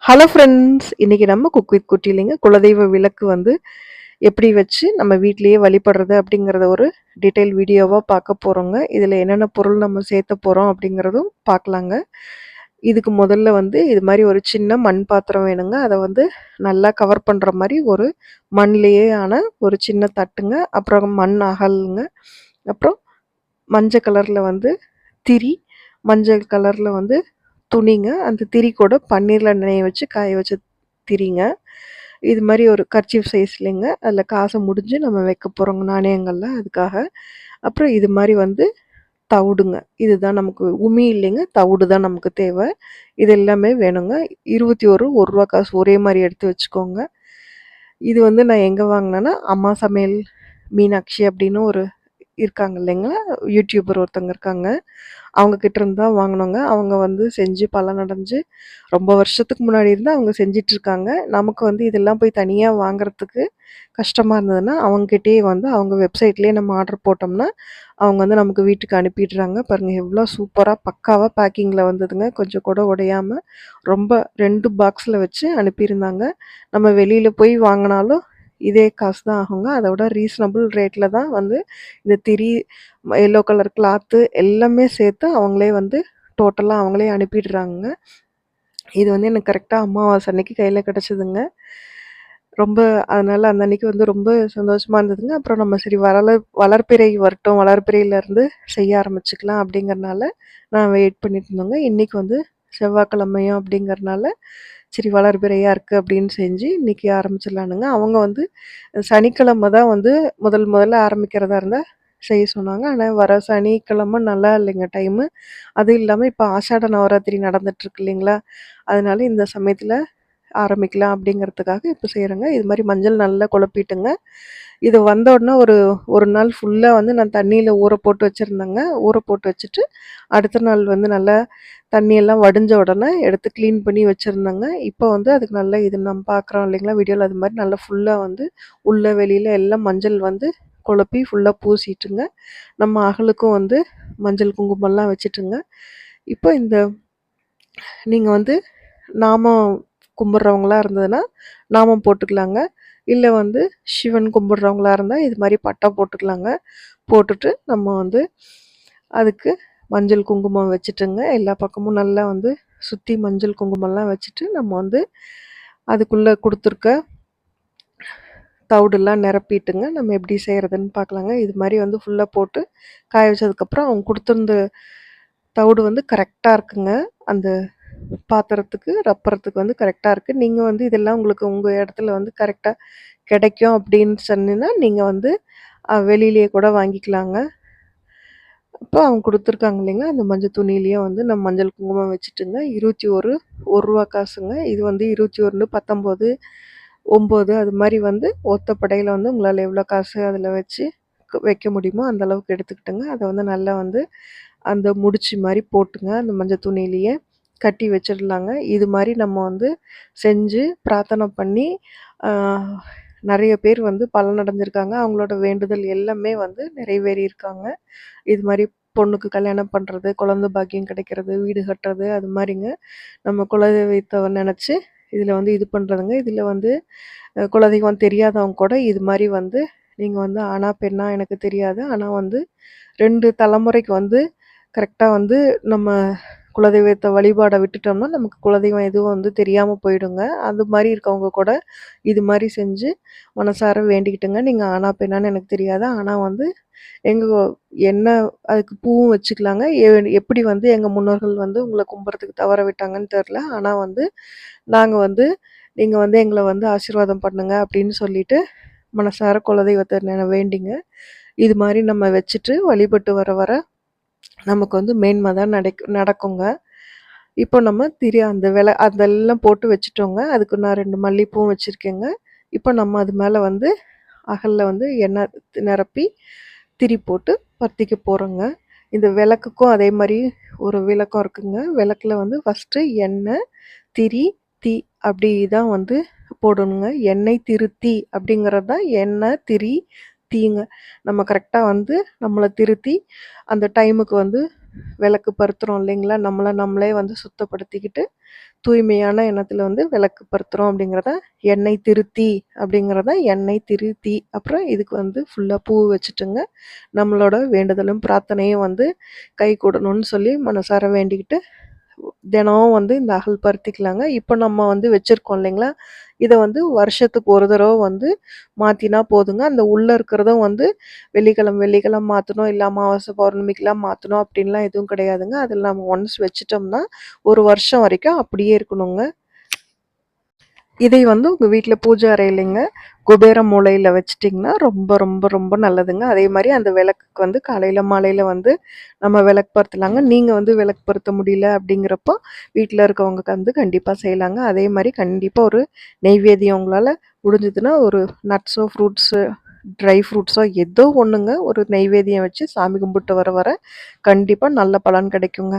Hello friends! இன்னைக்கு நம்ம cook with குட்டிலிங்க குலதெய்வ விளக்கு வந்து எப்படி வச்சு நம்ம வீட்லயே வழிபடுறது அப்படிங்கிறத ஒரு டீட்டெயில் வீடியோவா பார்க்க போறோங்க. இதில என்னென்ன பொருள் நம்ம சேர்த்த போறோம் அப்படிங்கிறதும் பார்க்கலாங்க. இதுக்கு முதல்ல வந்து இது மாரி ஒரு சின்ன மண் பாத்திரம் வேணுங்க. அத வந்து நல்லா கவர் பண்ற மாரி ஒரு மண்லயே ஆன ஒரு சின்ன தட்டுங்க. அப்புறம் மண் அகல்ங்க. அப்புறம் மஞ்ச கலர்ல வந்து திரி, மஞ்சள் கலர்ல வந்து துணிங்க. அந்த திரி கூட பன்னீர்ல நனைய வச்சு காய வச்ச திரிங்க. இது மாரி ஒரு கர்ச்சீஃப் சைஸ்லங்க. அதில காச முடிஞ்சு நம்ம வைக்க போறோங்க நாணயங்கள்ல அதுக்காக. அப்புறம் இது மாரி வந்து தவுடுங்க. இதுதான் நமக்கு உமி இல்லைங்க. தவுடு தான் நமக்கு தேவ. இது எல்லாமே வேணுங்க. 21 ரூ. 1 காசு ஒரே மாரி எடுத்து வச்சுக்கோங்க. இது வந்து நான் எங்க வாங்குனேன்னா, அம்மா சமையல் மீனாட்சி அப்படின்னு ஒரு இருக்காங்க இல்லைங்களா? யூடியூபர் ஒருத்தவங்க இருக்காங்க. அவங்க கிட்ட இருந்து தான் வாங்குனோங்க. அவங்க வந்து செஞ்சு பலனடைஞ்சு ரொம்ப வருஷத்துக்கு முன்னாடி இருந்து அவங்க செஞ்சுட்ருக்காங்க. நமக்கு வந்து இதெல்லாம் போய் தனியா வாங்குறதுக்கு கஷ்டமா இருந்ததுன்னா, அவங்ககிட்டயே வந்து அவங்க வெப்சைட்லயே நம்ம ஆர்டர் போட்டோம்னா, அவங்க வந்து நமக்கு வீட்டுக்கு அனுப்பிடுறாங்க. பாருங்க எவ்வளோ சூப்பரா பக்காவா பேக்கிங்ல வந்ததுங்க. கொஞ்சம் கூட உடையாம ரொம்ப 2 பாக்ஸ்ல வச்சு அனுப்பியிருந்தாங்க. நம்ம வெளியில போய் வாங்குனாலும் இதே காசு தான் ஆகுங்க. அத விட ரீசனபிள் ரேட்ல தான் வந்து இந்த திரி, எல்லோ கலர் கிளாத்து எல்லாமே சேர்த்து அவங்களே வந்து டோட்டலா அவங்களே அனுப்பிடுறாங்கங்க. இது வந்து எனக்கு கரெக்ட்டா அமாவாசை அன்னைக்கு கையில கிடைச்சதுங்க. ரொம்ப அதனால அந்த அன்னைக்கு வந்து ரொம்ப சந்தோஷமா இருந்ததுங்க. அப்புறம் நம்ம சரி வளர்பிறை வரட்டும், வளர்பிறையிலருந்து செய்ய ஆரம்பிச்சுக்கலாம் அப்படிங்கிறனால நான் வெயிட் பண்ணிட்டு இருந்தோங்க. இன்னைக்கு வந்து செவ்வாய்க்கிழமையும் அப்படிங்கிறனால, சரி வளர்பிறையா இருக்கு அப்படின்னு செஞ்சு இன்னைக்கு ஆரம்பிச்சிடலானுங்க. அவங்க வந்து சனிக்கிழமை தான் வந்து முதல்ல ஆரம்பிக்கிறதா இருந்தா செய்ய சொன்னாங்க. ஆனா வர சனிக்கிழமை நல்லா இல்லைங்க டைமு. அதுவும் இல்லாம இப்ப ஆஷாட நவராத்திரி நடந்துட்டு இருக்கு இல்லைங்களா? அதனால இந்த சமயத்துல ஆரம்பிக்கலாம் அப்படிங்கிறதுக்காக இப்ப செய்றேங்க. இது மாரி மஞ்சள் நல்லா குழப்பிட்டுங்க. இது வந்த உடனே ஒரு 1 நாள் ஃபுல்லா வந்து நான் தண்ணீல ஊற போட்டு வச்சிருந்தேங்க. ஊற போட்டு வச்சுட்டு, அடுத்த நாள் வந்து நல்லா தண்ணியெல்லாம் வடிஞ்ச உடனே எடுத்து கிளீன் பண்ணி வச்சிருந்தேங்க. இப்போ வந்து அதுக்கு நல்லா இது நம்ம பார்க்குறோம் இல்லைங்களா? வீடியோல அது மாரி நல்லா ஃபுல்லா வந்து உள்ள வெளியில எல்லாம் மஞ்சள் வந்து குழப்பி ஃபுல்லா பூசிட்டுங்க. நம்ம அகலுக்கும் வந்து மஞ்சள் குங்குமம்லாம் வச்சுட்டுங்க. இப்போ இந்த நீங்க வந்து நாமம் கும்பிட்றவங்களா இருந்ததுன்னா, நாமம் போட்டுக்கலாங்க. இல்ல வந்து சிவன் கும்பிட்றவங்களா இருந்தா, இது மாரி பட்டா போட்டுக்கலாங்க. போட்டுட்டு நம்ம வந்து அதுக்கு மஞ்சள் குங்குமம் வச்சுட்டுங்க, எல்லா பக்கமும் நல்லா வந்து சுத்தி மஞ்சள் குங்குமம்லாம் வச்சுட்டு, நம்ம வந்து அதுக்குள்ள குடுத்துருக்க தவுடெல்லாம் நிரப்பிட்டுங்க, நம்ம எப்படி செய்றதுன்னு பார்க்கலாங்க. இது மாரி வந்து ஃபுல்லா போட்டு காய வச்சதுக்கப்புறம், அவங்க குடுத்துருந்த தவுடு வந்து கரெக்ட்டா இருக்குங்க. அந்த பாத்திரத்துக்கு, ரப்பறதுக்கு வந்து கரெக்ட்டா இருக்கு. நீங்க வந்து இதெல்லாம் உங்களுக்கு உங்க இடத்துல வந்து கரெக்ட்டா கிடைக்கும் அப்படின்னு சொன்னீங்கன்னா, நீங்க வந்து வெளியிலேயே கூட வாங்கிக்கலாங்க. அப்போ அவங்க குடுத்துருக்காங்க இல்லைங்களா, அந்த மஞ்சள் துணியிலேயே வந்து நம்ம மஞ்சள் குங்குமம் வச்சுட்டுங்க, 21 ரூ. 1 காசுங்க. இது வந்து 21, 19, 9 அது மாரி வந்து ஒத்த படையில வந்து உங்களால எவ்வளோ காசு அதில வச்சு வைக்க முடியுமோ அந்த அளவுக்கு எடுத்துக்கிட்டுங்க. அத வந்து நல்லா வந்து அந்த முடிச்சு மாரி போட்டுங்க, அந்த மஞ்சள் துணியிலேயே கட்டி வச்சிடலாங்க. இது மாரி நம்ம வந்து செஞ்சு பிரார்த்தனை பண்ணி, ஆ நெறைய பேர் வந்து பலனடைஞ்சிருக்காங்க. அவங்களோட வேண்டுதல் எல்லாமே வந்து நிறைவேறியிருக்காங்க. இது மாரி பொண்ணுக்கு கல்யாணம் பண்றது, குழந்தை பாக்கியம் கிடைக்கிறது, வீடு கட்டுறது அது மாரிங்க. நம்ம குலதெய்வத்த நெனச்சு இதில வந்து இது பண்றதுங்க. இதில வந்து குலதெய்வம் தெரியாதவங்க கூட இது மாரி வந்து நீங்க வந்து ஆணா, பெண்ணா எனக்கு தெரியாது. ஆனா வந்து 2 தலைமுறைக்கு வந்து கரெக்ட்டா வந்து நம்ம குலதெய்வத்த வழிபாட விட்டுட்டோம்னா, நமக்கு குலதெய்வம் எதுவும் வந்து தெரியாம போயிடுங்க. அது மாரி இருக்கவங்க கூட இது மாரி செஞ்சு மனசார வேண்டிக்கிட்டுங்க. நீங்க ஆணா, பெண்ணான்னு எனக்கு தெரியாது. ஆனா வந்து எங்க என்ன அதுக்கு பூவும் வச்சுக்கலாங்க. எப்படி வந்து எங்க முன்னோர்கள் வந்து உங்கள கும்புறதுக்கு தவற விட்டாங்கன்னு தெர்ல. ஆனா வந்து நாங்க வந்து நீங்க வந்து எங்கள வந்து ஆசீர்வாதம் பண்ணுங்க அப்படின்னு சொல்லிட்டு, மனசார குலதெய்வத்த வேண்டிங்க. இது மாரி நம்ம வச்சுட்டு வழிபட்டு வர வர நமக்கு வந்து மேன்மை தான் நடக்குங்க. இப்போ நம்ம அந்த அதெல்லாம் போட்டு வச்சுட்டோங்க. அதுக்கு நான் 2 மல்லிப்பூவும் வச்சிருக்கேங்க. இப்போ நம்ம அது மேல வந்து அகல்ல வந்து எண்ணெய் நிரப்பி, திரி போட்டு பத்திக்க போறோங்க. இந்த விளக்குக்கும் அதே மாரி ஒரு விளக்கம் இருக்குங்க. விளக்குல வந்து ஃபர்ஸ்ட்டு எண்ணெய், திரி, தீ அப்படி தான் வந்து போடணுங்க. எண்ணெய், திரு, தீ அப்படிங்கிறது தான் எண்ணெய், திரி, தீங்க. நம்ம கரெக்ட்டா வந்து நம்மள திருத்தி அந்த டைமுக்கு வந்து விளக்கு பருத்துறோம் இல்லைங்களா? நம்மள நம்மளே வந்து சுத்தப்படுத்திக்கிட்டு, தூய்மையான எண்ணத்தில வந்து விளக்கு பருத்துறோம் அப்படிங்கிறத எண்ணெய் திருத்தி அப்படிங்கிறத எண்ணெய் திருத்தி, அப்புறம் இதுக்கு வந்து ஃபுல்லா பூ வச்சுட்டுங்க, நம்மளோட வேண்டுதலும், பிரார்த்தனையும் வந்து கைகூடணும்னு சொல்லி மனசார வேண்டிக்கிட்டு, தினம் வந்து இந்த அகல் பருத்திக்கலாங்க. இப்போ நம்ம வந்து வச்சிருக்கோம் இல்லைங்களா? இத வந்து வருஷத்துக்கு ஒரு தடவ வந்து மாத்தினா போதுங்க. அந்த உள்ள இருக்கிறதும் வந்து வெள்ளிக்கிழம மாத்தணும், இல்ல அமாவாசை, பௌர்ணமிக்கெல்லாம் மாத்தணும் அப்படின்லாம் எதுவும் கிடையாதுங்க. அதில நம்ம ஒன்ஸ் வச்சுட்டோம்னா, 1 வருஷம் வரைக்கும் அப்படியே இருக்கணுங்க. இதை வந்து உங்க வீட்ல பூஜை அறையிலங்க, குபேர மூலையில வச்சுட்டிங்கன்னா, ரொம்ப ரொம்ப ரொம்ப நல்லதுங்க. அதே மாரி அந்த விளக்குக்கு வந்து காலையில, மாலையில வந்து நம்ம விளக்கு பொருத்தலாங்க. நீங்க வந்து விளக்கு பொருத்த முடியல அப்படிங்கிறப்போ, வீட்ல இருக்கவங்களுக்கு வந்து கண்டிப்பா செய்யலாங்க. அதே மாரி கண்டிப்பா ஒரு நெய்வேத்தியம் உங்களால முடிஞ்சதுன்னா, ஒரு நட்ஸோ, ஃப்ரூட்ஸு, ட்ரை ஃப்ரூட்ஸோ ஏதோ ஒண்ணுங்க, ஒரு நெய்வேத்தியம் வச்சு சாமி கும்பிட்டு வர வர கண்டிப்பா நல்ல பலன் கிடைக்குங்க.